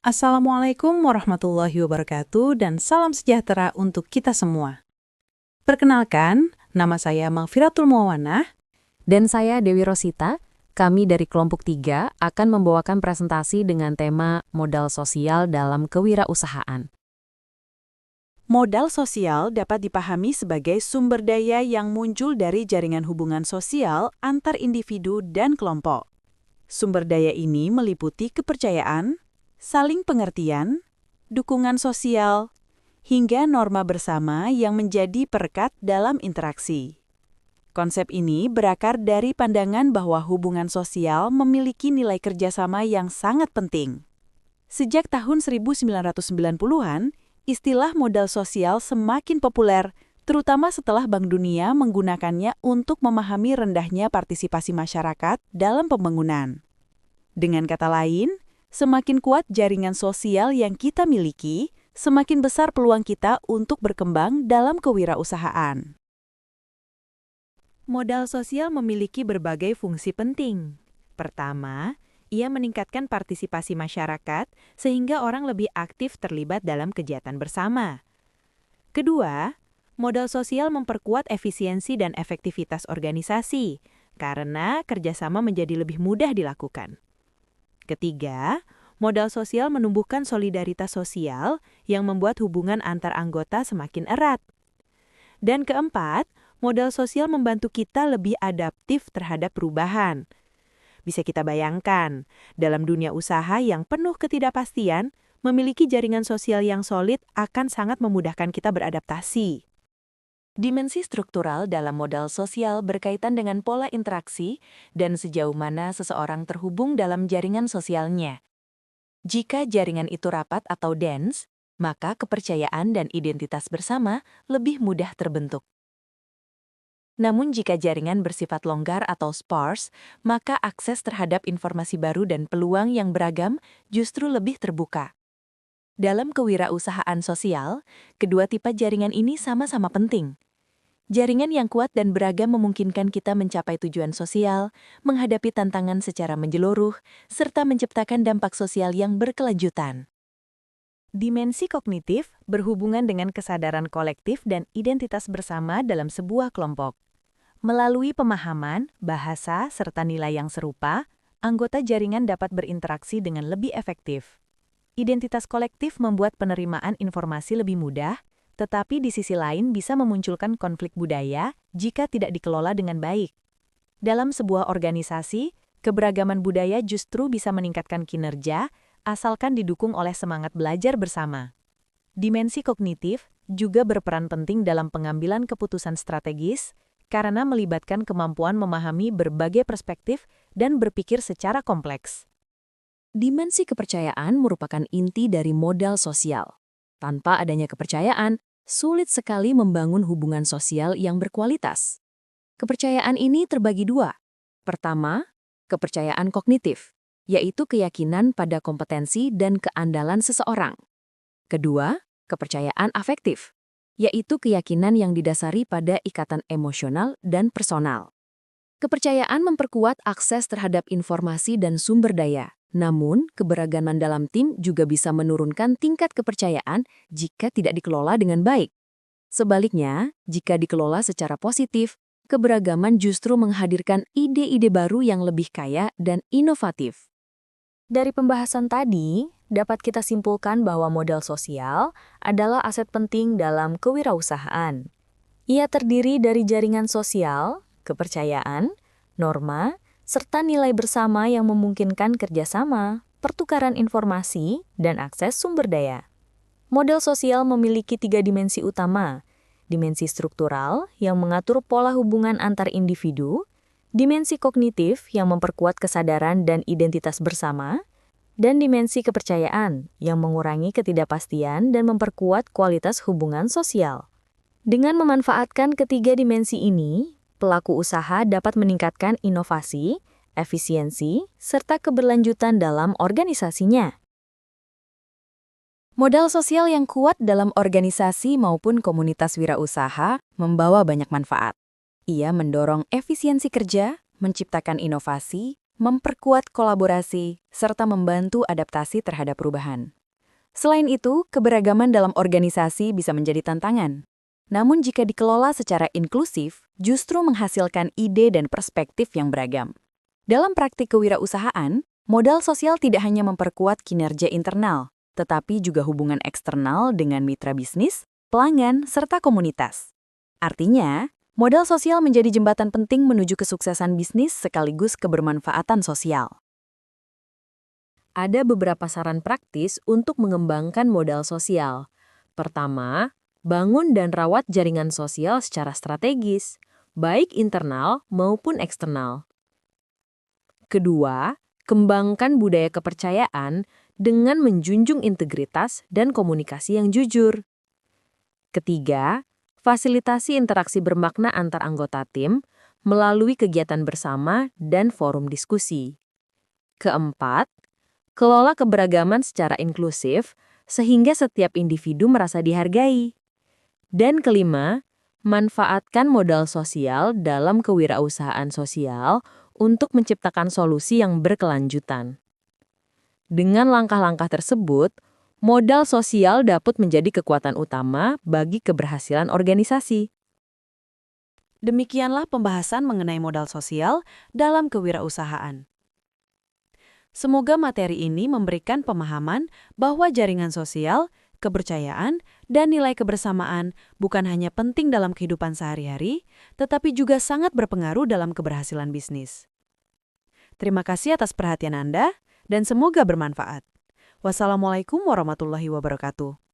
Assalamualaikum warahmatullahi wabarakatuh dan salam sejahtera untuk kita semua. Perkenalkan, nama saya Maghfiratul Muawanah. Dan saya Dewi Rosita, kami dari kelompok 3 akan membawakan presentasi dengan tema modal sosial dalam kewirausahaan. Modal sosial dapat dipahami sebagai sumber daya yang muncul dari jaringan hubungan sosial antar individu dan kelompok. Sumber daya ini meliputi kepercayaan, saling pengertian, dukungan sosial, hingga norma bersama yang menjadi perekat dalam interaksi. Konsep ini berakar dari pandangan bahwa hubungan sosial memiliki nilai kerjasama yang sangat penting. Sejak tahun 1990-an, istilah modal sosial semakin populer, terutama setelah Bank Dunia menggunakannya untuk memahami rendahnya partisipasi masyarakat dalam pembangunan. Dengan kata lain, semakin kuat jaringan sosial yang kita miliki, semakin besar peluang kita untuk berkembang dalam kewirausahaan. Modal sosial memiliki berbagai fungsi penting. Pertama, ia meningkatkan partisipasi masyarakat sehingga orang lebih aktif terlibat dalam kegiatan bersama. Kedua, modal sosial memperkuat efisiensi dan efektivitas organisasi karena kerjasama menjadi lebih mudah dilakukan. Ketiga, modal sosial menumbuhkan solidaritas sosial yang membuat hubungan antar anggota semakin erat. Dan keempat, modal sosial membantu kita lebih adaptif terhadap perubahan. Bisa kita bayangkan, dalam dunia usaha yang penuh ketidakpastian, memiliki jaringan sosial yang solid akan sangat memudahkan kita beradaptasi. Dimensi struktural dalam modal sosial berkaitan dengan pola interaksi dan sejauh mana seseorang terhubung dalam jaringan sosialnya. Jika jaringan itu rapat atau dense, maka kepercayaan dan identitas bersama lebih mudah terbentuk. Namun jika jaringan bersifat longgar atau sparse, maka akses terhadap informasi baru dan peluang yang beragam justru lebih terbuka. Dalam kewirausahaan sosial, kedua tipe jaringan ini sama-sama penting. Jaringan yang kuat dan beragam memungkinkan kita mencapai tujuan sosial, menghadapi tantangan secara menyeluruh, serta menciptakan dampak sosial yang berkelanjutan. Dimensi kognitif berhubungan dengan kesadaran kolektif dan identitas bersama dalam sebuah kelompok. Melalui pemahaman, bahasa, serta nilai yang serupa, anggota jaringan dapat berinteraksi dengan lebih efektif. Identitas kolektif membuat penerimaan informasi lebih mudah, tetapi di sisi lain bisa memunculkan konflik budaya jika tidak dikelola dengan baik. Dalam sebuah organisasi, keberagaman budaya justru bisa meningkatkan kinerja, asalkan didukung oleh semangat belajar bersama. Dimensi kognitif juga berperan penting dalam pengambilan keputusan strategis karena melibatkan kemampuan memahami berbagai perspektif dan berpikir secara kompleks. Dimensi kepercayaan merupakan inti dari modal sosial. Tanpa adanya kepercayaan, sulit sekali membangun hubungan sosial yang berkualitas. Kepercayaan ini terbagi dua. Pertama, kepercayaan kognitif, yaitu keyakinan pada kompetensi dan keandalan seseorang. Kedua, kepercayaan afektif, yaitu keyakinan yang didasari pada ikatan emosional dan personal. Kepercayaan memperkuat akses terhadap informasi dan sumber daya, namun keberagaman dalam tim juga bisa menurunkan tingkat kepercayaan jika tidak dikelola dengan baik. Sebaliknya, jika dikelola secara positif, keberagaman justru menghadirkan ide-ide baru yang lebih kaya dan inovatif. Dari pembahasan tadi, dapat kita simpulkan bahwa modal sosial adalah aset penting dalam kewirausahaan. Ia terdiri dari jaringan sosial, kepercayaan, norma, serta nilai bersama yang memungkinkan kerjasama, pertukaran informasi, dan akses sumber daya. Modal sosial memiliki 3 dimensi utama, dimensi struktural yang mengatur pola hubungan antar individu, dimensi kognitif yang memperkuat kesadaran dan identitas bersama, dan dimensi kepercayaan yang mengurangi ketidakpastian dan memperkuat kualitas hubungan sosial. Dengan memanfaatkan ketiga dimensi ini, pelaku usaha dapat meningkatkan inovasi, efisiensi, serta keberlanjutan dalam organisasinya. Modal sosial yang kuat dalam organisasi maupun komunitas wirausaha membawa banyak manfaat. Ia mendorong efisiensi kerja, menciptakan inovasi, memperkuat kolaborasi, serta membantu adaptasi terhadap perubahan. Selain itu, keberagaman dalam organisasi bisa menjadi tantangan. Namun jika dikelola secara inklusif, justru menghasilkan ide dan perspektif yang beragam. Dalam praktik kewirausahaan, modal sosial tidak hanya memperkuat kinerja internal, tetapi juga hubungan eksternal dengan mitra bisnis, pelanggan, serta komunitas. Artinya, modal sosial menjadi jembatan penting menuju kesuksesan bisnis sekaligus kebermanfaatan sosial. Ada beberapa saran praktis untuk mengembangkan modal sosial. Pertama, bangun dan rawat jaringan sosial secara strategis, baik internal maupun eksternal. Kedua, kembangkan budaya kepercayaan dengan menjunjung integritas dan komunikasi yang jujur. Ketiga, fasilitasi interaksi bermakna antar anggota tim melalui kegiatan bersama dan forum diskusi. Keempat, kelola keberagaman secara inklusif sehingga setiap individu merasa dihargai. Dan kelima, manfaatkan modal sosial dalam kewirausahaan sosial untuk menciptakan solusi yang berkelanjutan. Dengan langkah-langkah tersebut, modal sosial dapat menjadi kekuatan utama bagi keberhasilan organisasi. Demikianlah pembahasan mengenai modal sosial dalam kewirausahaan. Semoga materi ini memberikan pemahaman bahwa jaringan sosial, kepercayaan, dan nilai kebersamaan bukan hanya penting dalam kehidupan sehari-hari, tetapi juga sangat berpengaruh dalam keberhasilan bisnis. Terima kasih atas perhatian Anda, dan semoga bermanfaat. Wassalamualaikum warahmatullahi wabarakatuh.